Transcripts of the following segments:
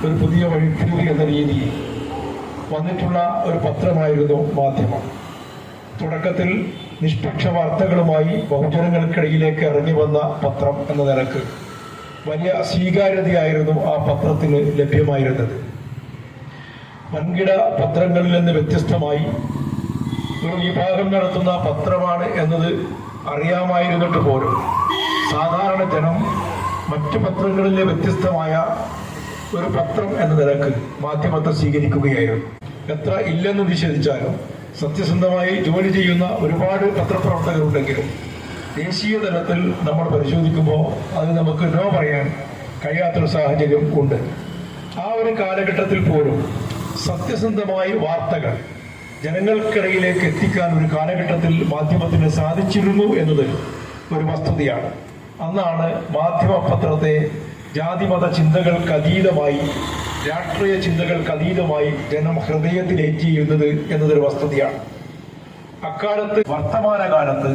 ഒരു പുതിയ വഴിത്തിരിവ് എന്ന രീതിയിൽ വന്നിട്ടുള്ള ഒരു പത്രമായിരുന്നു മാധ്യമം. തുടക്കത്തിൽ നിഷ്പക്ഷ വാർത്തകളുമായി ബഹുജനങ്ങൾക്കിടയിലേക്ക് ഇറങ്ങി വന്ന പത്രം എന്ന നിലക്ക് വലിയ സ്വീകാര്യതയായിരുന്നു ആ പത്രത്തിന് ലഭ്യമായിരുന്നത്. വൻകിട പത്രങ്ങളിൽ നിന്ന് വ്യത്യസ്തമായി ഒരു വിഭാഗം നടത്തുന്ന പത്രമാണ് എന്നത് അറിയാമായിരുന്നിട്ട് പോലും സാധാരണ ജനം മറ്റു പത്രങ്ങളിലെ വ്യത്യസ്തമായ ഒരു പത്രം എന്ന നിലക്ക് മാധ്യമത്തെ സ്വീകരിക്കുകയായിരുന്നു. എത്ര ഇല്ലെന്ന് നിഷേധിച്ചാലും സത്യസന്ധമായി ജോലി ചെയ്യുന്ന ഒരുപാട് പത്രപ്രവർത്തകരുണ്ടെങ്കിലും ദേശീയ തലത്തിൽ നമ്മൾ പരിശോധിക്കുമ്പോൾ അത് നമുക്ക് നോ പറയാൻ കഴിയാത്തൊരു സാഹചര്യം ഉണ്ട്. ആ ഒരു കാലഘട്ടത്തിൽ പോലും സത്യസന്ധമായി വാർത്തകൾ ജനങ്ങൾക്കിടയിലേക്ക് എത്തിക്കാൻ ഒരു കാലഘട്ടത്തിൽ മാധ്യമത്തിന് സാധിച്ചിരുന്നു എന്നത് ഒരു വസ്തുതയാണ്. അന്നാണ് മാധ്യമ പത്രത്തെ ജാതിമത ചിന്തകൾക്ക് അതീതമായി, രാഷ്ട്രീയ ചിന്തകൾക്ക് അതീതമായി ജനം ഹൃദയത്തിലേറ്റിയിരുന്നത് എന്നതൊരു വസ്തുതയാണ്. അക്കാലത്ത് വർത്തമാനകാലത്ത്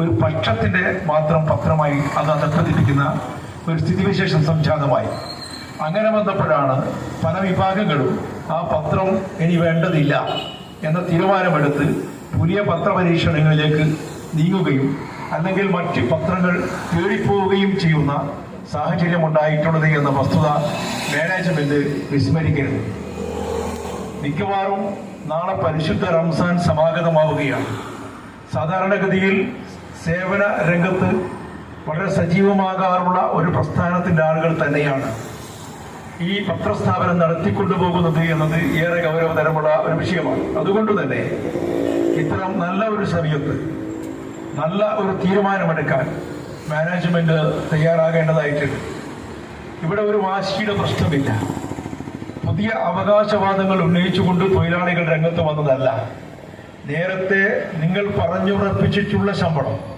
ഒരു പക്ഷത്തിന്റെ മാത്രം പത്രമായി അത് അധപ്പതിപ്പിക്കുന്ന ഒരു സ്ഥിതിവിശേഷം സംജാതമായി. അങ്ങനെ വന്നപ്പോഴാണ് പല വിഭാഗങ്ങളും ആ പത്രം ഇനി വേണ്ടതില്ല എന്ന തീരുമാനമെടുത്ത് പുതിയ പത്രപരീക്ഷണങ്ങളിലേക്ക് നീങ്ങുകയും അല്ലെങ്കിൽ മറ്റ് പത്രങ്ങൾ തേടിപ്പോവുകയും ചെയ്യുന്ന സാഹചര്യം ഉണ്ടായിട്ടുള്ളത് എന്ന വസ്തുത മാനേജ്മെന്റ് വിസ്മരിക്കരുത്. മിക്കവാറും നാളെ പരിശുദ്ധ റംസാൻ സമാഗതമാവുകയാണ്. സാധാരണഗതിയിൽ സേവന രംഗത്ത് വളരെ സജീവമാകാറുള്ള ഒരു പ്രസ്ഥാനത്തിന്റെ ആളുകൾ തന്നെയാണ് ഈ പത്രസ്ഥാപനം നടത്തിക്കൊണ്ടുപോകുന്നത് എന്നത് ഏറെ ഗൗരവതരമുള്ള ഒരു വിഷയമാണ്. അതുകൊണ്ട് തന്നെ ഇത്തരം നല്ല ഒരു സമയത്ത് നല്ല ഒരു തീരുമാനമെടുക്കാൻ മാനേജ്മെന്റ് തയ്യാറാകേണ്ടതായിട്ടുണ്ട്. ഇവിടെ ഒരു വാശിയുടെ പ്രശ്നമില്ല. പുതിയ അവകാശവാദങ്ങൾ ഉന്നയിച്ചുകൊണ്ട് തൊഴിലാളികൾ രംഗത്ത് വന്നതല്ല. നേരത്തെ നിങ്ങൾ പറഞ്ഞുറപ്പിച്ചിട്ടുള്ള ശമ്പളം